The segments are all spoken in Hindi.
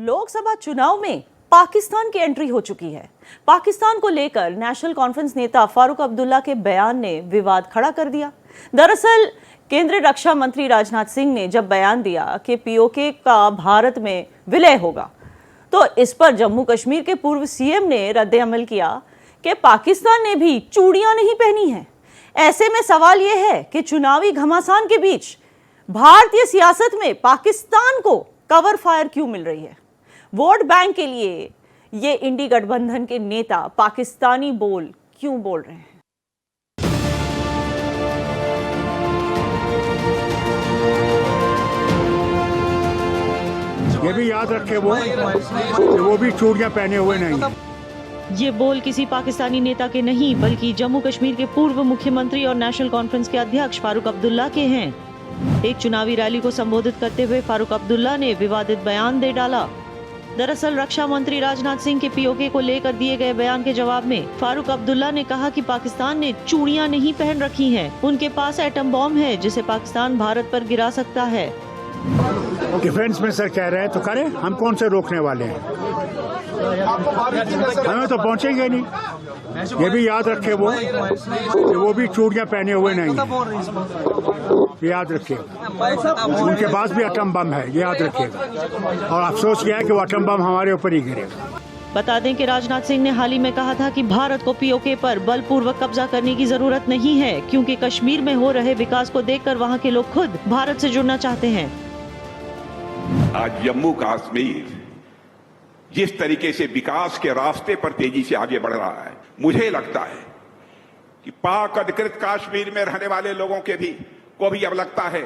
लोकसभा चुनाव में पाकिस्तान की एंट्री हो चुकी है। पाकिस्तान को लेकर नेशनल कॉन्फ्रेंस नेता फारूक अब्दुल्ला के बयान ने विवाद खड़ा कर दिया। दरअसल केंद्रीय रक्षा मंत्री राजनाथ सिंह ने जब बयान दिया कि पीओके का भारत में विलय होगा, तो इस पर जम्मू कश्मीर के पूर्व सीएम ने रद्द-ए-अमल किया कि पाकिस्तान ने भी चूड़ियां नहीं पहनी हैं। ऐसे में सवाल यह है कि चुनावी घमासान के बीच भारतीय सियासत में पाकिस्तान को कवर फायर क्यों मिल रही है? वोट बैंक के लिए ये इंडी गठबंधन के नेता पाकिस्तानी बोल क्यों बोल रहे हैं? ये भी याद रखे वो भी चूड़ियां पहने हुए नहीं। ये बोल किसी पाकिस्तानी नेता के नहीं, बल्कि जम्मू कश्मीर के पूर्व मुख्यमंत्री और नेशनल कॉन्फ्रेंस के अध्यक्ष फारूक अब्दुल्ला के हैं। एक चुनावी रैली को संबोधित करते हुए फारूक अब्दुल्ला ने विवादित बयान दे डाला। दरअसल रक्षा मंत्री राजनाथ सिंह के पीओके को लेकर दिए गए बयान के जवाब में फारूक अब्दुल्ला ने कहा कि पाकिस्तान ने चूड़ियां नहीं पहन रखी हैं। उनके पास एटम बॉम्ब है जिसे पाकिस्तान भारत पर गिरा सकता है। डिफेंस मिनिस्टर कह रहे हैं तो करें, हम कौन से रोकने वाले हैं? हमें तो पहुंचेंगे नहीं। ये भी याद रखे वो भी चूड़ियां पहने हुए नहीं, याद रखिएगा। उनके पास भी एटम बम है, याद रखिएगा। और अफसोस यह है कि वो एटम बम हमारे ऊपर ही गिरेगा। बता दें कि राजनाथ सिंह ने हाल ही में कहा था कि भारत को पीओके पर बलपूर्वक कब्जा करने की जरूरत नहीं है, क्योंकि कश्मीर में हो रहे विकास को देखकर वहां के लोग खुद भारत से जुड़ना चाहते हैं। आज जम्मू कश्मीर जिस तरीके से विकास के रास्ते पर तेजी से आगे बढ़ रहा है, मुझे लगता है कि पाक अधिकृत कश्मीर में रहने वाले लोगों को भी अब लगता है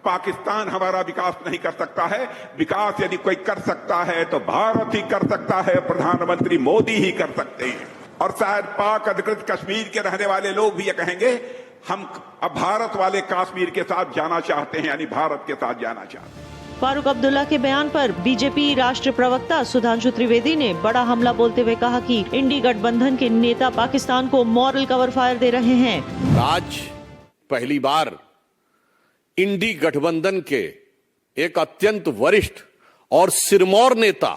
पाकिस्तान हमारा विकास नहीं कर सकता है। विकास यदि कोई कर सकता है तो भारत ही कर सकता है, प्रधानमंत्री मोदी ही कर सकते हैं। और शायद पाक अधिकृत कश्मीर के रहने वाले लोग भी ये कहेंगे, हम अब भारत वाले कश्मीर के साथ जाना चाहते हैं, यानी भारत के साथ जाना चाहते हैं। फारूक अब्दुल्ला के बयान पर बीजेपी राष्ट्रीय प्रवक्ता सुधांशु त्रिवेदी ने बड़ा हमला बोलते हुए कहा कि इंडी गठबंधन के नेता पाकिस्तान को मॉरल कवर फायर दे रहे हैं। आज पहली बार इंडी गठबंधन के एक अत्यंत वरिष्ठ और सिरमौर नेता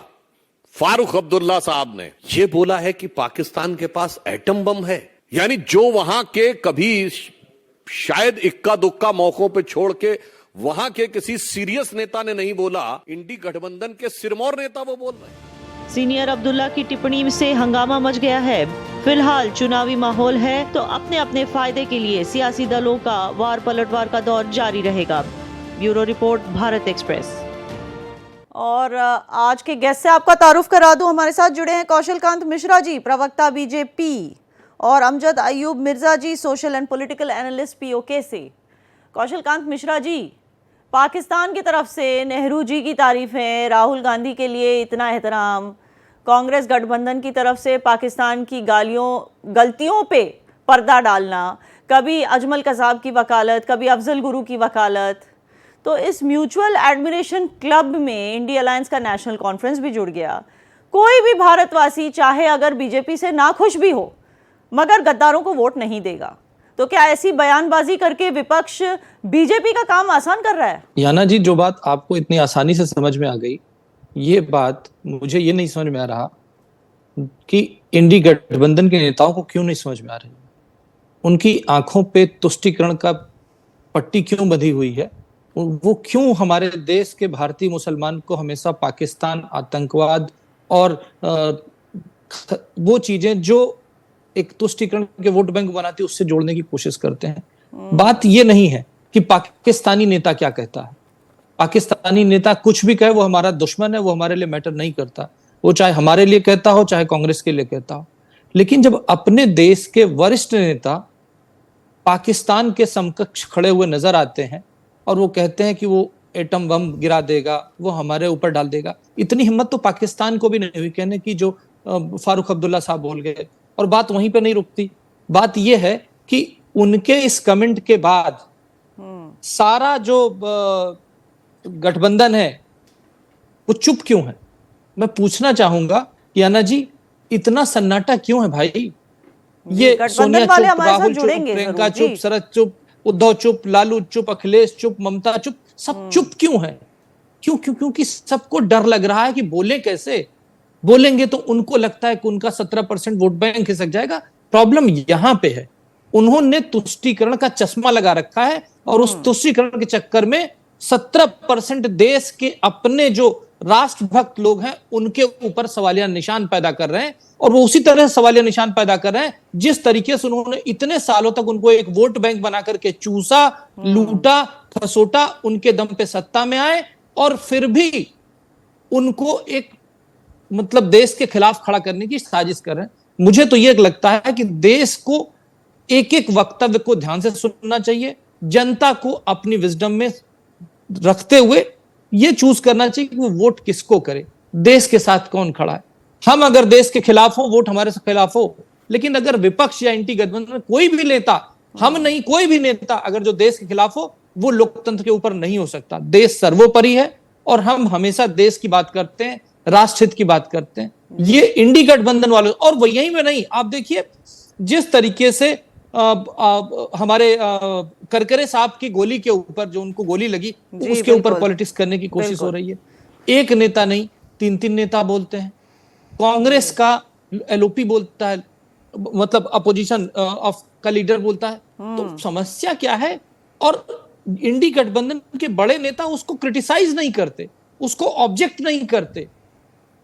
फारूक अब्दुल्ला साहब ने यह बोला है कि पाकिस्तान के पास एटम बम है। यानी जो वहां के कभी शायद इक्का दुक्का मौकों पे छोड़ के वहां के किसी सीरियस नेता ने नहीं बोला, इंडी गठबंधन के सिरमौर नेता वो बोल रहे हैं। सीनियर अब्दुल्ला की टिप्पणी से हंगामा मच गया है। फिलहाल चुनावी माहौल है तो अपने अपने फायदे के लिए सियासी दलों का वार पलटवार का दौर जारी रहेगा। Bureau report, Bharat express. और आज के गेस्ट से आपका तारुफ करा दूं। हमारे साथ जुड़े हैं कौशल कांत मिश्रा जी, प्रवक्ता बीजेपी, और Amjad Ayub Mirza ji, social and political analyst PoK से। कौशल कांत मिश्रा जी, पाकिस्तान की तरफ से नेहरू जी की तारीफें, राहुल गांधी के लिए इतना एहतराम, कांग्रेस गठबंधन की तरफ से पाकिस्तान की गलतियों पे पर्दा डालना, कभी अजमल कसाब की वकालत, कभी अफजल गुरु की वकालत। तो इस म्यूचुअल एडमिरेशन क्लब में इंडी अलायंस का नेशनल कॉन्फ्रेंस भी जुड़ गया। कोई भी भारतवासी चाहे अगर बीजेपी से नाखुश भी हो, मगर गद्दारों को वोट नहीं देगा। तो क्या ऐसी बयानबाजी करके विपक्ष बीजेपी का काम आसान कर रहा है? याना जी, जो बात आपको इतनी आसानी से समझ में आ गई, ये बात मुझे ये नहीं समझ में आ रहा कि इंडी गठबंधन के नेताओं को क्यों नहीं समझ में आ रही। उनकी आंखों पे तुष्टीकरण का पट्टी क्यों बंधी हुई है? वो क्यों हमारे देश के भारतीय मुसलमान को हमेशा पाकिस्तान, आतंकवाद और वो चीजें जो एक तुष्टीकरण के वोट बैंक बनाती है उससे जोड़ने की कोशिश करते हैं। बात ये नहीं है कि पाकिस्तानी नेता क्या कहता है। पाकिस्तानी नेता कुछ भी कहे, वो हमारा दुश्मन है, वो हमारे लिए मैटर नहीं करता। वो चाहे हमारे लिए कहता हो, चाहे कांग्रेस के लिए कहता हो। लेकिन जब अपने देश के वरिष्ठ नेता पाकिस्तान के समकक्ष खड़े हुए नजर आते हैं और वो कहते हैं कि वो एटम बम गिरा देगा, वो हमारे ऊपर डाल देगा, इतनी हिम्मत तो पाकिस्तान को भी नहीं हुई कहने की जो फारूक अब्दुल्ला साहब बोल गए। और बात वहीं पे नहीं रुकती। बात यह है कि उनके इस कमेंट के बाद सारा जो गठबंधन है वो चुप क्यों है? मैं पूछना चाहूंगा कि याना जी, इतना सन्नाटा क्यों है भाई? ये सोनिया चुप, राहुल चुप, प्रियंका चुप, शरद चुप, उद्धव चुप, लालू चुप, अखिलेश चुप, ममता चुप, सब चुप क्यों है? क्यों क्यों क्योंकि सबको डर लग रहा है कि बोले कैसे, बोलेंगे तो उनको लगता है कि उनका 17% वोट बैंक खिसक जाएगा। प्रॉब्लम यहां पे है, उन्होंने तुष्टीकरण का चश्मा लगा रखा है और उस तुष्टीकरण के चक्कर में 17% देश के अपने जो राष्ट्रभक्त लोग हैं उनके ऊपर सवालिया निशान पैदा कर रहे हैं। और वो उसी तरह सवालिया निशान पैदा कर रहे हैं जिस तरीके से उन्होंने इतने सालों तक उनको एक वोट बैंक बना करके चूसा, लूटा, खसोटा, उनके दम पे सत्ता में आए और फिर भी उनको एक मतलब देश के खिलाफ खड़ा करने की साजिश कर रहे हैं। मुझे तो यह लगता है कि देश को एक एक वक्तव्य को ध्यान से सुनना चाहिए, जनता को अपनी विजडम में रखते हुए यह चूज करना चाहिए कि वो वोट किसको करे, देश के साथ कौन खड़ा है। हम अगर देश के खिलाफ हो, वोट हमारे खिलाफ हो, लेकिन अगर विपक्ष या एंटी गठबंधन कोई भी नेता, हम नहीं कोई भी नेता अगर जो देश के खिलाफ हो, वो लोकतंत्र के ऊपर नहीं हो सकता। देश सर्वोपरि है और हम हमेशा देश की बात करते हैं, राष्ट्र हित की बात करते हैं। ये इंडी गठबंधन वाले और वो यही में नहीं, आप देखिए जिस तरीके से हमारे करकरे साहब की गोली के ऊपर जो उनको गोली लगी उसके ऊपर पॉलिटिक्स करने की कोशिश हो रही है। एक नेता नहीं, 3-3 नेता बोलते हैं। कांग्रेस का एलओपी बोलता है, मतलब अपोजिशन ऑफ का लीडर बोलता है। तो समस्या क्या है? और इंडी गठबंधन के बड़े नेता उसको क्रिटिसाइज नहीं करते, उसको ऑब्जेक्ट नहीं करते।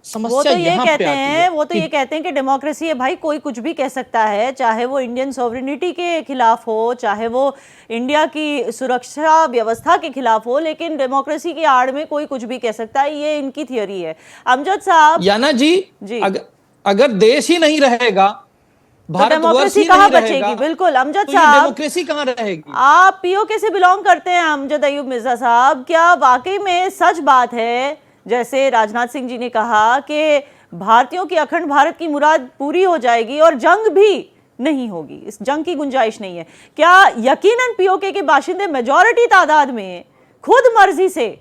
वो तो ये कहते हैं, वो तो ये कहते हैं कि डेमोक्रेसी है भाई, कोई कुछ भी कह सकता है, चाहे वो इंडियन सॉवरेनिटी के खिलाफ हो, चाहे वो इंडिया की सुरक्षा व्यवस्था के खिलाफ हो, लेकिन डेमोक्रेसी की आड़ में कोई कुछ भी कह सकता है। ये इनकी थियोरी है। अमजद साहब, याना जी, अगर देश ही नहीं रहेगा, तो डेमोक्रेसी कहाँ बचेगी? बिल्कुल अमजद साहब, डेमोक्रेसी कहाँ रहेगी? आप पीओके से बिलोंग करते हैं, अमजद अयूब मिर्जा साहब, क्या वाकई में सच बात है जैसे राजनाथ सिंह जी ने कहा कि भारतीयों की अखंड भारत की मुराद पूरी हो जाएगी और जंग भी नहीं होगी, इस जंग की गुंजाइश नहीं है? क्या यकीनन पीओके के बाशिंदे मेजॉरिटी तादाद में खुद मर्जी से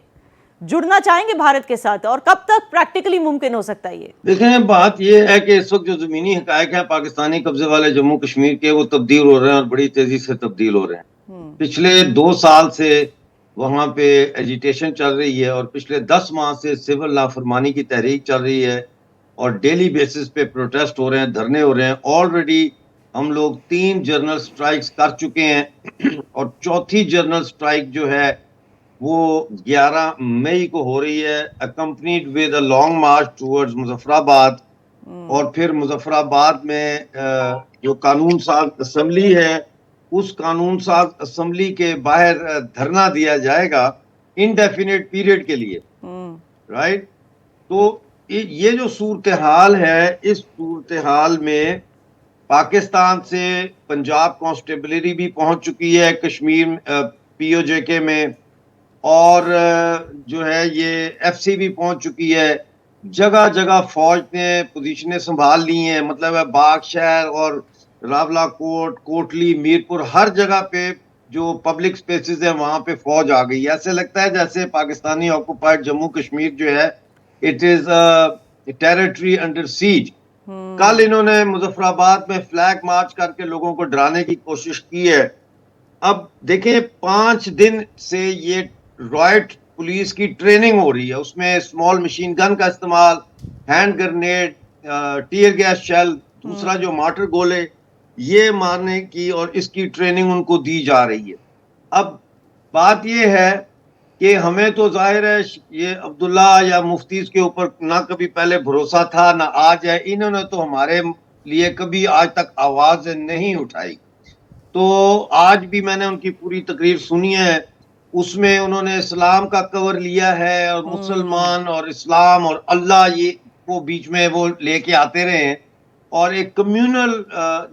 जुड़ना चाहेंगे भारत के साथ, और कब तक प्रैक्टिकली मुमकिन हो सकता है ये? देखें, बात ये है कि इस वक्त जो जमीनी हकायक है पाकिस्तानी कब्जे वाले जम्मू कश्मीर के, वो तब्दील हो रहे हैं और बड़ी तेजी से तब्दील हो रहे हैं। पिछले 2 साल से वहां पे एजिटेशन चल रही है और पिछले 10 माह से सिविल नाफरमानी की तहरीक चल रही है और डेली बेसिस पे प्रोटेस्ट हो रहे हैं, धरने हो रहे हैं। ऑलरेडी हम लोग 3 जनरल स्ट्राइक्स कर चुके हैं और चौथी जनरल स्ट्राइक जो है वो 11 मई को हो रही है, accompanied with a long March towards Muzaffarabad. और फिर मुजफ्फराबाद में जो कानून साज असम्बली है, उस कानून साज असम्बली के बाहर धरना दिया जाएगा इनडेफिनेट पीरियड के लिए, राइट। तो ये जो सूरत हाल है, इस सूरत हाल में पाकिस्तान से पंजाब कॉन्स्टेबलरी भी पहुंच चुकी है कश्मीर पीओजेके में, और जो है ये एफसी भी पहुंच चुकी है। जगह जगह फौज ने पोजीशनें संभाल ली हैं, मतलब है बाग शहर और रावला कोट, कोटली, मीरपुर, हर जगह पे जो पब्लिक स्पेसेस है वहां पे फौज आ गई। ऐसे लगता है जैसे पाकिस्तानी ऑक्युपाइड जम्मू कश्मीर जो है it is territory under seize. कल इन्होंने मुजफ्फराबाद में फ्लैग मार्च करके लोगों को डराने की कोशिश की है। अब देखें, 5 दिन से ये रॉयट पुलिस की ट्रेनिंग हो रही है, उसमें स्मॉल मशीन गन का इस्तेमाल, hand grenade, tear gas shell, दूसरा जो मार्टर गोले, ये मारने की और इसकी ट्रेनिंग उनको दी जा रही है। अब बात ये है कि हमें तो जाहिर है ये अब्दुल्ला या मुफ्तीज के ऊपर ना कभी पहले भरोसा था ना आज है। इन्होंने तो हमारे लिए कभी आज तक आवाज नहीं उठाई। तो आज भी मैंने उनकी पूरी तकरीर सुनी है, उसमें उन्होंने इस्लाम का कवर लिया है और मुसलमान और इस्लाम और अल्लाह ये को बीच में वो लेके आते रहे हैं और एक कम्युनल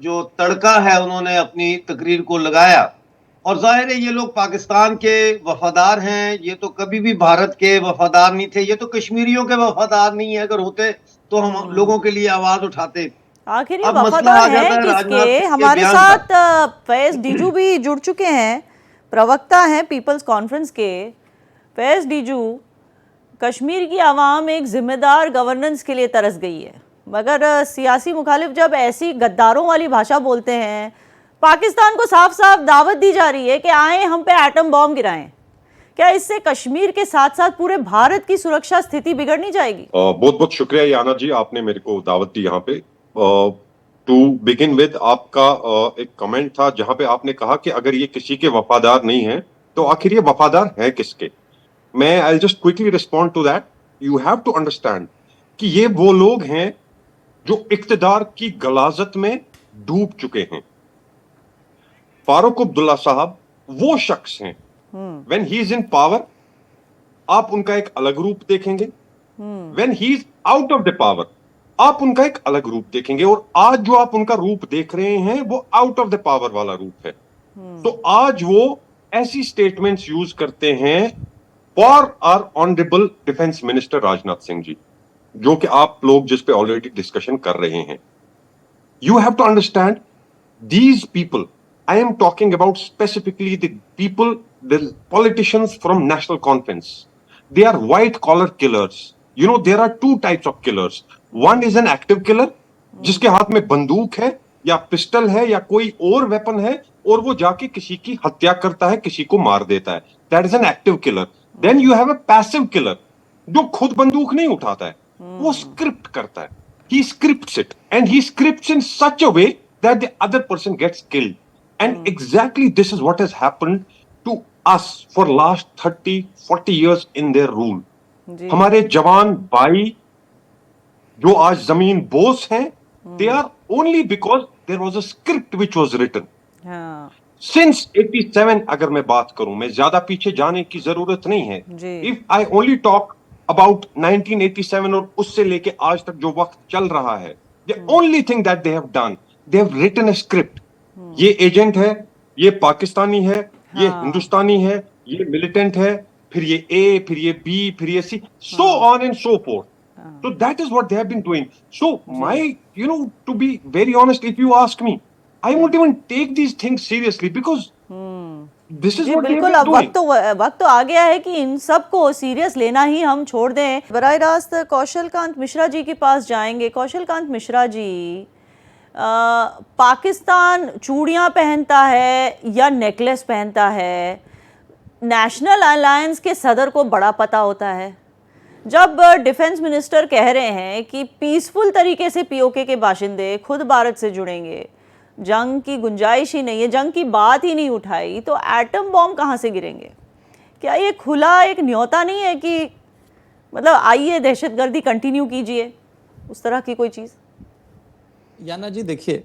जो तड़का है उन्होंने अपनी तकरीर को लगाया। और जाहिर है ये लोग पाकिस्तान के वफादार हैं, ये तो कभी भी भारत के वफादार नहीं थे, ये तो कश्मीरियों के वफादार नहीं है। अगर होते तो हम लोगों के लिए आवाज उठाते। आखिर ये वफादार है किसके? हमारे साथ फैज डीजू भी जुड़ चुके हैं, प्रवक्ता हैं पीपल्स कॉन्फ्रेंस के। फैज डीजू, कश्मीर की आवाम एक जिम्मेदार गवर्नेंस के लिए तरस गई है, मगर सियासी मुखालिफ जब ऐसी गद्दारों वाली भाषा बोलते हैं, पाकिस्तान को साफ साफ दावत दी जा रही है कि आए हम पे एटम बॉम्ब गिराएं, क्या इससे कश्मीर के साथ साथ पूरे भारत की सुरक्षा स्थिति बिगड़नी जाएगी? बहुत बहुत शुक्रिया याना जी, आपने मेरे को दावत दी यहाँ पे। टू बिगिन विद, आपका एक कमेंट था जहां पे आपने कहा कि अगर ये किसी के वफादार नहीं है तो आखिर ये वफादार है किसके। मैं I just quickly respond to that. You have to understand कि ये वो लोग हैं जो इक्तदार की गलाजत में डूब चुके हैं। फारूक अब्दुल्ला साहब वो शख्स हैं, when he is in power आप उनका एक अलग रूप देखेंगे, when he is out of the power आप उनका एक अलग रूप देखेंगे। और आज जो आप उनका रूप देख रहे हैं वो आउट ऑफ द पावर वाला रूप है। तो आज वो ऐसी स्टेटमेंट्स यूज करते हैं for our honourable defence minister Rajnath Singh ji, जो कि आप लोग जिस पे ऑलरेडी डिस्कशन कर रहे हैं। You have to understand these people, I am talking about specifically the people, the politicians from National Conference, they are white collar killers. You know there are two types of killers. One is an active killer, जिसके हाथ में बंदूक है या पिस्टल है या कोई और वेपन है और वो जाके किसी की हत्या करता है, किसी को मार देता है। That is an active killer. Then you have a passive killer, जो खुद बंदूक नहीं उठाता है, वो स्क्रिप्ट करता है। He scripts it and he scripts in such a way that the other person gets killed. And exactly this is what has happened to us for last 30-40 years in their rule. हमारे जवान भाई जो आज जमीन बोस हैं, they are only because there was a script which was written since 87। अगर मैं बात करूं, मैं ज्यादा पीछे जाने की जरूरत नहीं है। If I only talk about 1987 और उससे लेके आज तक जो वक्त चल रहा है, the only thing that they have done, they have written a script. ये एजेंट है, ये पाकिस्तानी है, ये हिंदुस्तानी है, ये मिलिटेंट है, फिर ये ए, फिर ये बी, फिर ये सी, so on and so forth. So that is what they have been doing. So my, you know, to be very honest, if you ask me, I won't even take these things seriously because this is what they have been doing. वक्त तो आ गया है कि इन सब को सीरियस लेना ही हम छोड़ दें। बराह रास्त कौशल कांत मिश्रा जी के पास जाएंगे। कौशल कांत मिश्रा जी, पाकिस्तान चूड़ियां पहनता है या नेकलेस पहनता है, नेशनल अलायंस के सदर को बड़ा पता होता है। जब डिफेंस मिनिस्टर कह रहे हैं कि पीसफुल तरीके से पीओके के बाशिंदे खुद भारत से जुड़ेंगे, जंग की गुंजाइश ही नहीं है, जंग की बात ही नहीं उठाई, तो एटम बॉम्ब कहाँ से गिरेंगे? क्या ये खुला एक न्योता नहीं है कि मतलब आइए दहशतगर्दी कंटिन्यू कीजिए, उस तरह की कोई चीज़? याना जी देखिए,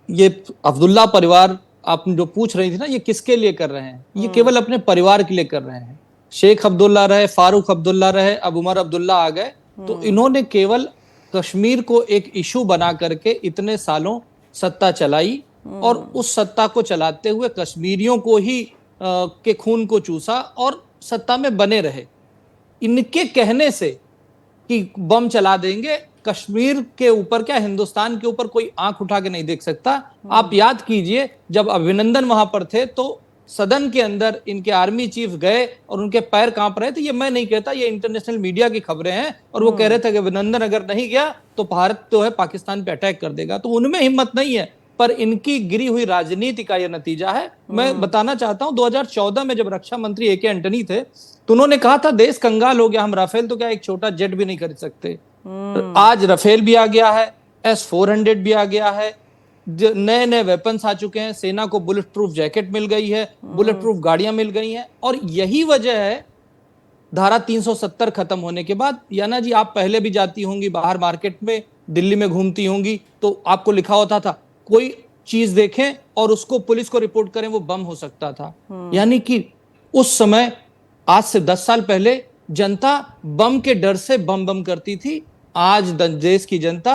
ये अब्दुल्ला परिवार आप जो पूछ रही थी ना, ये किसके लिए कर रहे हैं? ये केवल अपने परिवार के लिए कर रहे हैं। शेख अब्दुल्ला रहे, फारूक अब्दुल्ला रहे, अब उमर अब्दुल्ला आ गए, तो इन्होंने केवल कश्मीर को एक इशू बना करके इतने सालों सत्ता चलाई और उस सत्ता को चलाते हुए कश्मीरियों को ही के खून को चूसा और सत्ता में बने रहे। इनके कहने से कि बम चला देंगे, कश्मीर के ऊपर क्या हिंदुस्तान के ऊपर कोई आंख उठा के नहीं देख सकता। आप याद कीजिए, जब अभिनंदन वहां पर थे तो सदन के अंदर इनके आर्मी चीफ गए और उनके पैर कांप रहे थे। ये मैं नहीं कहता, ये इंटरनेशनल मीडिया की खबरें हैं, और वो कह रहे थे कि अभिनंदन अगर नहीं गया तो भारत तो है पाकिस्तान पे अटैक कर देगा। तो उनमें हिम्मत नहीं है, पर इनकी गिरी हुई राजनीति का यह नतीजा है। मैं बताना चाहता हूं, 2014 में जब रक्षा मंत्री ए के एंटनी थे तो उन्होंने कहा था देश कंगाल हो गया, हम राफेल तो क्या एक छोटा जेट भी नहीं खरीद सकते। आज राफेल भी आ गया है, S-400 भी आ गया है, नए नए वेपन्स आ चुके हैं, सेना को बुलेट प्रूफ जैकेट मिल गई है, बुलेट प्रूफ गाड़ियां मिल गई हैं। और यही वजह है धारा 370 खत्म होने के बाद। याना जी, आप पहले भी जाती होंगी बाहर मार्केट में, दिल्ली में घूमती होंगी, तो आपको लिखा होता था कोई चीज देखें और उसको पुलिस को रिपोर्ट करें, वो बम हो सकता था। यानी कि उस समय, आज से 10 साल पहले, जनता बम के डर से बम बम करती थी। आज देश की जनता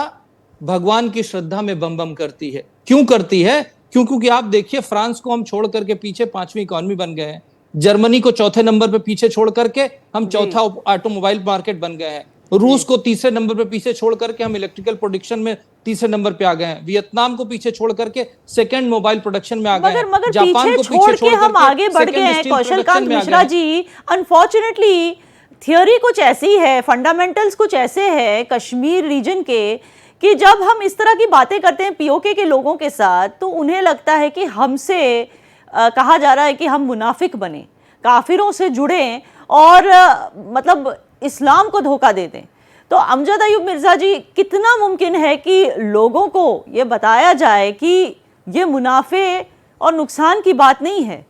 भगवान की श्रद्धा में बम बम करती है। क्यों करती है? क्योंकि आप देखिए, फ्रांस को हम छोड़ करके पीछे 5वीं इकोनॉमी बन गए हैं, जर्मनी को चौथे नंबर पे पीछे छोड़ करके हम चौथा ऑटोमोबाइल मार्केट बन गए हैं, रूस को तीसरे नंबर पे पीछे छोड़ करके हम इलेक्ट्रिकल प्रोडक्शन में तीसरे नंबर पे आ गए हैं, वियतनाम को पीछे छोड़ करके सेकंड मोबाइल प्रोडक्शन में आ गए हैं, जापान को पीछे छोड़ हम आगे बढ़ गए हैं। कौशल कांत मिश्रा जी, अनफॉर्चुनेटली थियोरी कुछ ऐसी है, फंडामेंटल्स कुछ ऐसे हैं कश्मीर रीजन के, कि जब हम इस तरह की बातें करते हैं पीओके के लोगों के साथ, तो उन्हें लगता है कि हमसे कहा जा रहा है कि हम मुनाफिक बने। काफिरों से जुड़ें और मतलब इस्लाम को धोखा दे दें। तो अमजद अयूब मिर्ज़ा जी, कितना मुमकिन है कि लोगों को ये बताया जाए कि ये मुनाफे और नुकसान की बात नहीं है?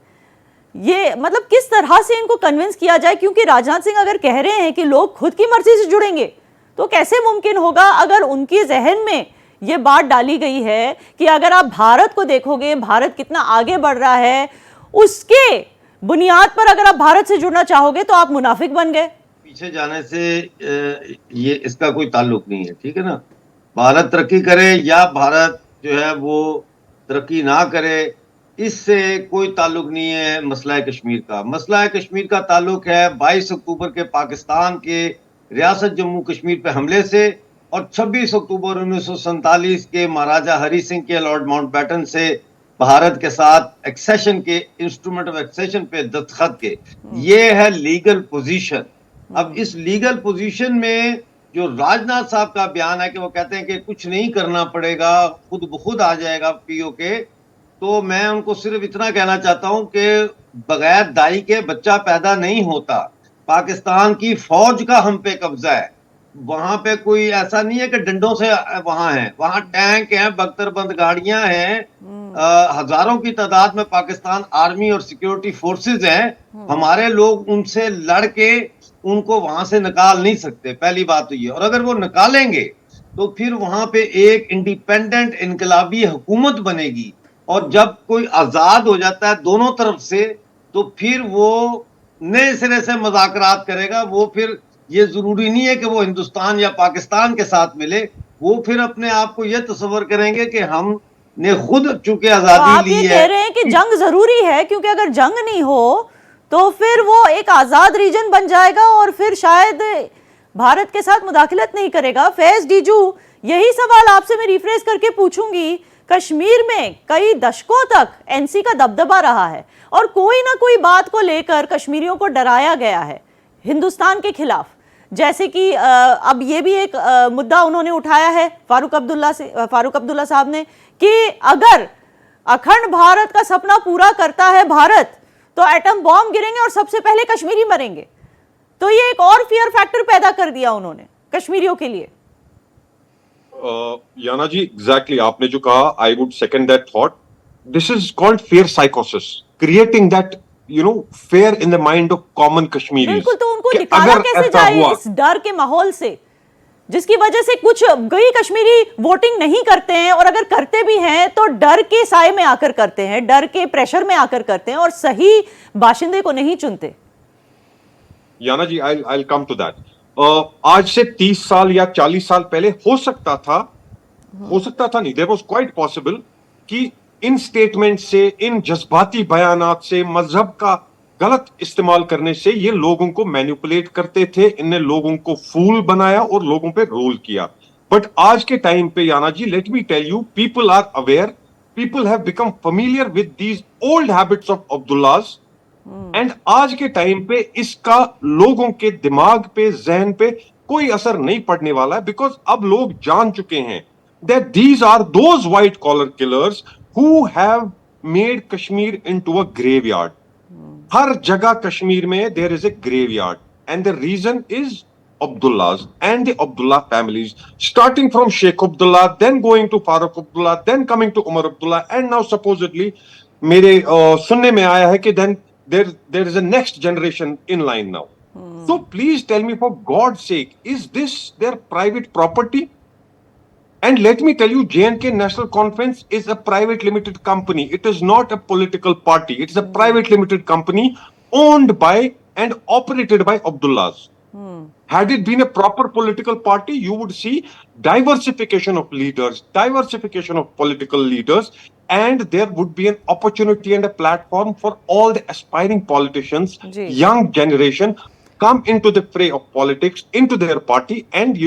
ये मतलब किस तरह से इनको कन्विंस किया जाए, क्योंकि राजनाथ सिंह अगर कह रहे हैं कि लोग खुद की मर्जी से जुड़ेंगे तो कैसे मुमकिन होगा अगर उनके जहन में ये बात डाली गई है कि अगर आप भारत को देखोगे, भारत कितना आगे बढ़ रहा है, उसके बुनियाद पर अगर आप भारत से जुड़ना चाहोगे तो आप मुनाफिक बन गए। पीछे जाने से ये इसका कोई ताल्लुक नहीं है, ठीक है ना। भारत तरक्की करे या भारत जो है वो तरक्की ना करे, इससे कोई ताल्लुक नहीं है मसला कश्मीर का। मसला कश्मीर का ताल्लुक है 22 अक्टूबर के पाकिस्तान के रियासत जम्मू कश्मीर पे हमले से और 26 अक्टूबर 1947 के महाराजा हरि सिंह के लॉर्ड माउंटबेटन से भारत के साथ एक्सेशन के इंस्ट्रूमेंट ऑफ एक्सेशन पे दस्तखत के। ये है लीगल पोजीशन। अब इस लीगल पोजीशन में जो राजनाथ साहब का बयान है कि वो कहते हैं कि कुछ नहीं करना पड़ेगा, खुद ब खुद आ जाएगा पीओके, तो मैं उनको सिर्फ इतना कहना चाहता हूं कि बगैर दाई के बच्चा पैदा नहीं होता। पाकिस्तान की फौज का हम पे कब्जा है, वहां पे कोई ऐसा नहीं है कि डंडों से वहां है, वहां टैंक हैं, बख्तरबंद गाड़ियां हैं, हजारों की तादाद में पाकिस्तान आर्मी और सिक्योरिटी फोर्सेस हैं। हमारे लोग उनसे लड़ के उनको वहां से निकाल नहीं सकते, पहली बात तो ये। और अगर वो निकालेंगे तो फिर वहां पे एक इंडिपेंडेंट इनकलाबी हुकूमत बनेगी, और जब कोई आजाद हो जाता है दोनों तरफ से तो फिर वो नए सिरे से मुज़ाकरात करेगा। वो फिर ये जरूरी नहीं है कि वो हिंदुस्तान या पाकिस्तान के साथ मिले, वो फिर अपने आप को ये तस्वर करेंगे कि हमने खुद चूंकि आजादी ली है। आप ये कह रहे हैं कि जंग जरूरी है, क्योंकि अगर जंग नहीं हो तो फिर वो एक आजाद रीजन बन जाएगा और फिर शायद भारत के साथ मुदाखलत नहीं करेगा। फैज डीजू, यही सवाल आपसे मैं रिफ्रेश करके पूछूंगी। कश्मीर में कई दशकों तक एनसी का दबदबा रहा है और कोई ना कोई बात को लेकर कश्मीरियों को डराया गया है हिंदुस्तान के खिलाफ। जैसे कि अब ये भी एक मुद्दा उन्होंने उठाया है फारूक अब्दुल्ला साहब ने कि अगर अखंड भारत का सपना पूरा करता है भारत तो एटम बॉम्ब गिरेंगे और सबसे पहले कश्मीरी मरेंगे। तो ये एक और फियर फैक्टर पैदा कर दिया उन्होंने कश्मीरियों के लिए। याना जी, एग्जैक्टली आपने जो कहा, I would second that thought. This is called fear साइकोसिस, creating that fear in the mind of common Kashmiris. बिल्कुल, तो उनको निकाला कैसे जाए इस डर के माहौल से, जिसकी वजह से कुछ कई कश्मीरी वोटिंग नहीं करते हैं, और अगर करते भी हैं तो डर के साए में आकर करते हैं, डर के प्रेशर में आकर करते हैं और सही बाशिंदे को नहीं चुनते। याना जी, आई कम टू दैट। आज से 30 साल या 40 साल पहले हो सकता था नहीं, देयर वाज क्वाइट पॉसिबल कि इन स्टेटमेंट से, इन जज्बाती बयानात से, मजहब का गलत इस्तेमाल करने से ये लोगों को मैनिपुलेट करते थे, इनने लोगों को फूल बनाया और लोगों पे रोल किया। बट आज के टाइम पे Yana ji, let me tell you, people are aware, people have become familiar with these old habits of Abdullahs, and आज के टाइम पे इसका लोगों के दिमाग पे, जहन पे कोई असर नहीं पड़ने वाला है, बिकॉज अब लोग जान चुके हैं that these are those white collar killers who have made Kashmir into a graveyard. हर जगह कश्मीर में there is a graveyard, and the reason is Abdullahs and the Abdullah families, starting from Sheikh Abdullah, then going to Farooq Abdullah, then coming to Umar Abdullah, and now supposedly मेरे सुनने में आया है कि then there is a next generation in line now. So please tell me, for God's sake, is this their private property? And let me tell you, J&K National Conference is a private limited company. It is not a political party. It is a private limited company owned by and operated by Abdullahs. Had it been a proper political party, you would see diversification of leaders, diversification of political leaders, and there would be an opportunity and a platform for all the aspiring politicians, young generation, come into the fray of politics, into their party, and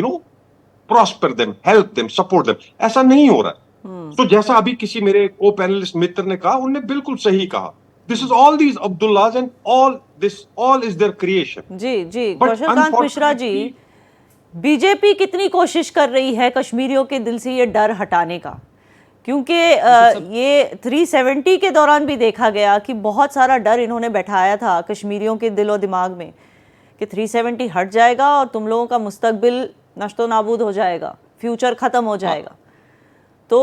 prosper them, help them, support them. ऐसा नहीं हो रहा। तो जैसा अभी किसी मेरे को पैनलिस्ट मित्र ने कहा, उन्होंने बिल्कुल सही कहा। This is all these Abdullahs and all is their creation. Ji Kaushalkant Mishra ji, BJP कितनी कोशिश कर रही है कश्मीरियों के दिल से ये डर हटाने का? क्योंकि ये 370 के दौरान भी देखा गया कि बहुत सारा डर इन्होंने बैठाया था कश्मीरियों के दिलो दिमाग में कि 370 हट जाएगा और तुम लोगों का मुस्तकबिल नश्तो नाबूद हो जाएगा, फ्यूचर खत्म हो जाएगा। तो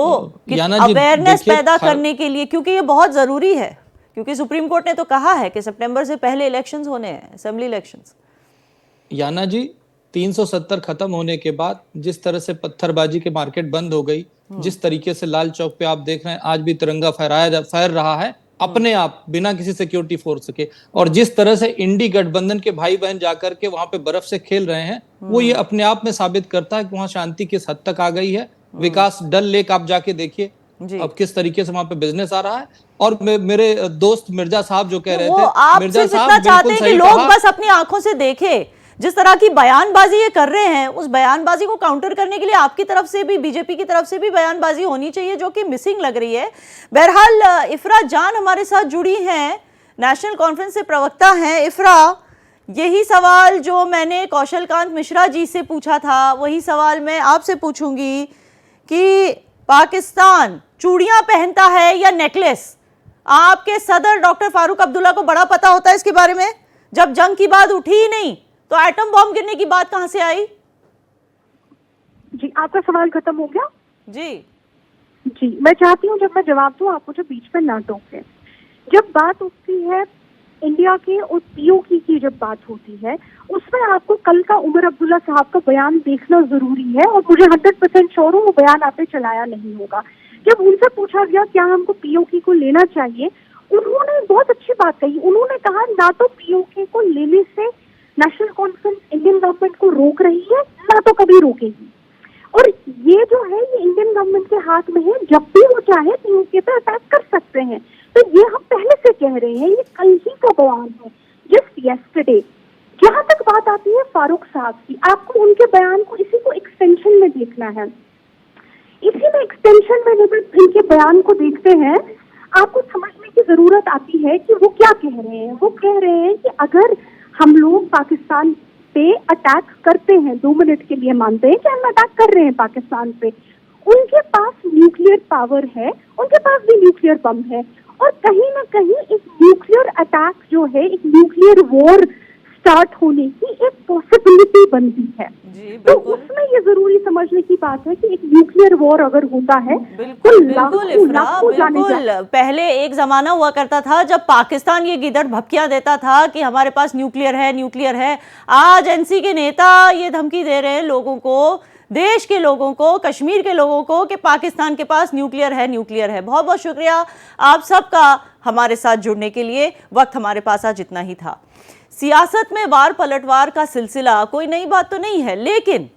अवेयरनेस पैदा करने के लिए, क्योंकि ये बहुत जरूरी है, क्योंकि सुप्रीम कोर्ट ने तो कहा है कि सितंबर से पहले इलेक्शंस होने हैं, असेंबली इलेक्शंस। याना जी 370 खत्म होने के बाद जिस तरह से पत्थरबाजी के मार्केट बंद हो गई, जिस तरीके से लाल चौक पे आप देख रहे हैं आज भी तिरंगा फहर रहा है अपने आप बिना किसी सिक्योरिटी फोर्स के, और जिस तरह से इंडी गठबंधन के भाई बहन जाकर के वहां पे बर्फ से खेल रहे हैं, वो ये अपने आप में साबित करता है कि वहां शांति किस हद तक आ गई है। विकास डल लेक आप जाके देखिए अब किस तरीके से वहां पे बिजनेस आ रहा है। और मेरे दोस्त मिर्जा साहब जो कह रहे थे, मिर्जा साहब चाहते हैं कि लोग बस अपनी आंखों से देखें, जिस तरह की बयानबाजी ये कर रहे हैं, उस बयानबाजी को काउंटर करने के लिए आपकी तरफ से भी, बीजेपी की तरफ से भी बयानबाजी होनी चाहिए, जो कि मिसिंग लग रही है। बहरहाल इफ्रा जान हमारे साथ जुड़ी हैं, नेशनल कॉन्फ्रेंस से प्रवक्ता हैं। इफ्रा, यही सवाल जो मैंने कौशल कांत मिश्रा जी से पूछा था, वही सवाल मैं आपसे पूछूंगी कि पाकिस्तान चूड़ियां पहनता है या नेकलेस? आपके सदर डॉक्टर फारूक अब्दुल्ला को बड़ा पता होता है इसके बारे में। जब जंग की बात उठी ही नहीं तो एटम बॉम्ब गिरने की बात कहां से आई? जी, आपका सवाल खत्म हो गया? जी, मैं चाहती हूँ जब मैं जवाब दूं आप मुझे बीच में ना टोकें। जब बात उठती है इंडिया के और पीओके की, जब बात होती है उसमें आपको कल का उमर अब्दुल्ला साहब का बयान देखना जरूरी है, और मुझे 100% श्योर हूँ वो बयान आपने चलाया नहीं होगा। जब उनसे पूछा गया क्या हमको पीओके को लेना चाहिए, उन्होंने बहुत अच्छी बात कही। उन्होंने कहा ना तो पीओके को लेने से नेशनल कॉन्फ्रेंस इंडियन गवर्नमेंट को रोक रही है, ना तो कभी रोकेगी, और ये जो है ये इंडियन गवर्नमेंट के हाथ में है, जब भी वो चाहे पीओके पे अटैक कर सकते हैं। तो ये हम पहले से कह रहे हैं, ये कल ही का बयान है, जस्ट यस्टरडे। जहां तक बात आती है फारूक साहब की, आपको उनके बयान को इसी को एक्सटेंशन में देखना है। इसी में एक्सटेंशन में जब इनके बयान को देखते हैं आपको समझने की जरूरत आती है कि वो क्या कह रहे हैं। वो कह रहे हैं कि अगर हम लोग पाकिस्तान पे अटैक करते हैं, 2 मिनट के लिए मानते हैं कि हम अटैक कर रहे हैं पाकिस्तान पे, उनके पास न्यूक्लियर पावर है, उनके पास भी न्यूक्लियर बम है, और कहीं ना कहीं एक न्यूक्लियर अटैक जो है, एक न्यूक्लियर वॉर स्टार्ट होने की एक पॉसिबिलिटी बनती है। तो उसमें ये जरूरी समझने की बात है कि एक न्यूक्लियर वॉर अगर होता है, बिल्कुल पहले एक जमाना हुआ करता था जब पाकिस्तान ये गिदड़ भपकियां देता था कि हमारे पास न्यूक्लियर है। आज एनसी के नेता ये धमकी दे रहे हैं लोगों को, देश के लोगों को, कश्मीर के लोगों को, कि पाकिस्तान के पास न्यूक्लियर है। बहुत बहुत शुक्रिया आप सबका हमारे साथ जुड़ने के लिए। वक्त हमारे पास आज इतना ही था। सियासत में वार पलटवार का सिलसिला कोई नई बात तो नहीं है, लेकिन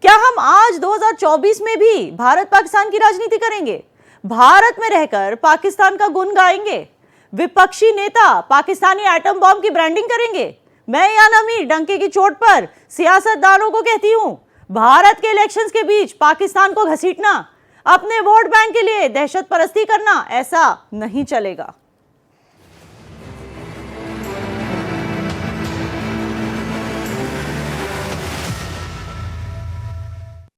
क्या हम आज 2024 में भी भारत पाकिस्तान की राजनीति करेंगे? भारत में रहकर पाकिस्तान का गुण गाएंगे? विपक्षी नेता पाकिस्तानी एटम बॉम्ब की ब्रांडिंग करेंगे? मैं याना मीर डंके की चोट पर सियासतदानों को कहती हूं, भारत के इलेक्शंस के बीच पाकिस्तान को घसीटना, अपने वोट बैंक के लिए दहशत परस्ती करना, ऐसा नहीं चलेगा।